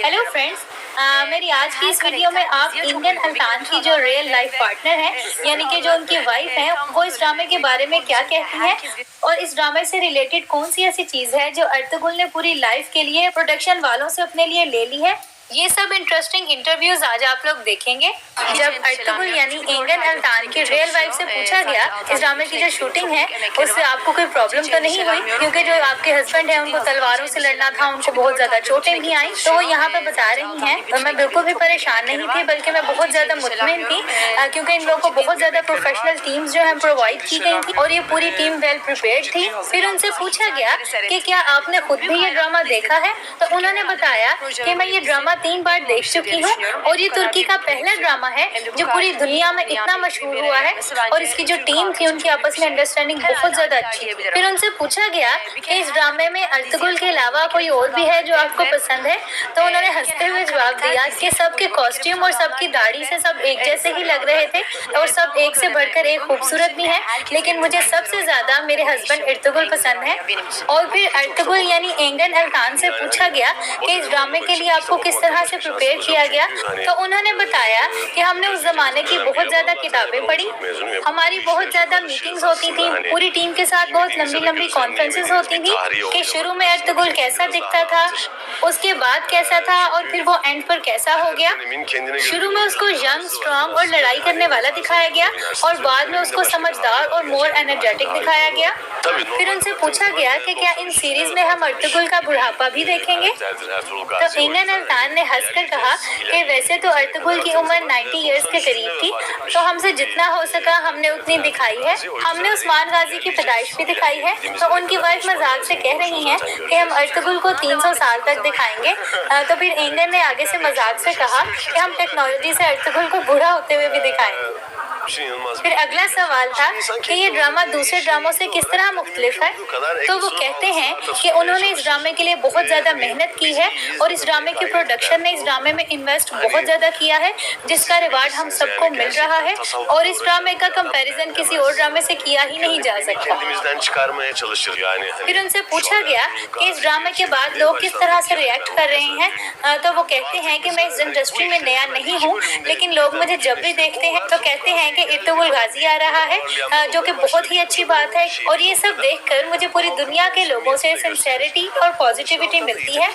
Hello friends, मेरी आज की इस वीडियो में आप इंडियन अल्तान की जो रियल लाइफ पार्टनर है, यानी कि जो उनकी वाइफ है, वो इस ड्रामे के बारे में क्या कहती है और इस ड्रामे से रिलेटेड कौन सी ऐसी चीज है जो अर्तुगरुल ने पूरी लाइफ के लिए प्रोडक्शन वालों से अपने लिए ले ली है। ये सब इंटरेस्टिंग इंटरव्यूज आज आप लोग देखेंगे। जब अर्तुगरुल यानी इंडियन अल्तान की रियल वाइफ से पूछा गया इस ड्रामे की जो शूटिंग है उससे आपको कोई प्रॉब्लम तो नहीं हुई, क्योंकि जो आपके हस्बैंड है उनको तलवारों से लड़ना था, उनको बहुत ज्यादा चोटें भी आई, तो वो यहाँ पे बता रही हैं तो मैं बिल्कुल भी परेशान नहीं थी, बल्कि मैं बहुत ज्यादा मुतमिन थी, क्योंकि इन लोगों को बहुत ज्यादा प्रोफेशनल टीम्स जो है प्रोवाइड की गई थी और ये पूरी टीम वेल प्रिपेयर्ड थी। फिर उनसे पूछा गया कि क्या आपने खुद भी ये ड्रामा देखा है, तो उन्होंने बताया कि मैं ये ड्रामा 3 बार देख चुकी हूँ और ये तुर्की का पहला ड्रामा है जो पूरी दुनिया में इतना मशहूर हुआ है और इसकी जो टीम थी उनकी आपस में अंडरस्टैंडिंग बहुत ज्यादा अच्छी थी। फिर उनसे पूछा गया कि इस ड्रामे में अर्तुगरुल के अलावा कोई और भी है जो आपको पसंद है, तो उन्होंने हंसते हुए जवाब दिया कि सबके कॉस्ट्यूम और सबकी दाढ़ी से सब एक जैसे ही लग रहे थे और सब एक से बढ़कर एक खूबसूरत भी है, लेकिन मुझे सबसे ज्यादा मेरे हस्बैंड अर्तुगरुल पसंद है। और फिर अर्तुगरुल यानी इंडियन अल्तान से पूछा गया कि इस ड्रामे के लिए आपको किस तरह से प्रिपेयर किया गया, तो उन्होंने बताया कि हमने उस जमाने की बहुत ज्यादा किताबें पढ़ी, हमारी बहुत ज्यादा मीटिंग्स होती थी, पूरी टीम के साथ बहुत लंबी लंबी कॉन्फ्रेंसेस होती थी कि शुरू में अर्तुगरुल कैसा दिखता था, उसके बाद कैसा था और फिर वो एंड पर कैसा हो गया। शुरू में उसको यंग, स्ट्रॉन्ग और लड़ाई करने वाला दिखाया गया और बाद में उसको समझदार और मोर एनर्जेटिक दिखाया गया। फिर उनसे पूछा गया कि क्या इन सीरीज में हम अर्तुगरुल का बुढ़ापा भी देखेंगे, तो इंडियन अल्तान ने हंसकर कहा कि वैसे तो अर्तुगरुल की उम्र 90 इयर्स के करीब थी, तो हमसे जितना हो सका हमने उतनी दिखाई है। हमने उस्मान गाजी की पैदाइश भी दिखाई है, तो उनकी वाइफ मजाक से कह रही हैं कि हम अर्तुगरुल को 300 साल तक दिखाएंगे। तो फिर इंडियन ने आगे से मजाक से कहा कि हम टेक्नोलॉजी से अर्तुगरुल को बूढ़ा होते हुए भी दिखाएंगे। फिर अगला सवाल था कि ये ड्रामा दूसरे ड्रामों से किस तरह मुख्तलिफ है, तो वो कहते हैं कि उन्होंने इस ड्रामे के लिए बहुत ज्यादा मेहनत की है और इस ड्रामे की प्रोडक्शन ने इस ड्रामे में इन्वेस्ट बहुत ज्यादा किया है, जिसका रिवार्ड हम सबको मिल रहा है और इस ड्रामे का कंपैरिजन किसी और ड्रामे से किया ही नहीं जा सकता। फिर उनसे पूछा गया कि इस ड्रामे के बाद लोग किस तरह से रिएक्ट कर रहे हैं, तो वो कहते हैं कि मैं इस इंडस्ट्री में नया नहीं हूँ, लेकिन लोग मुझे जब भी देखते हैं तो कहते हैं कि अर्तुगरुल गाजी आ रहा है, जो कि बहुत ही अच्छी बात है और ये सब देखकर मुझे पूरी दुनिया के लोगों से सिंसेरिटी और पॉजिटिविटी मिलती है।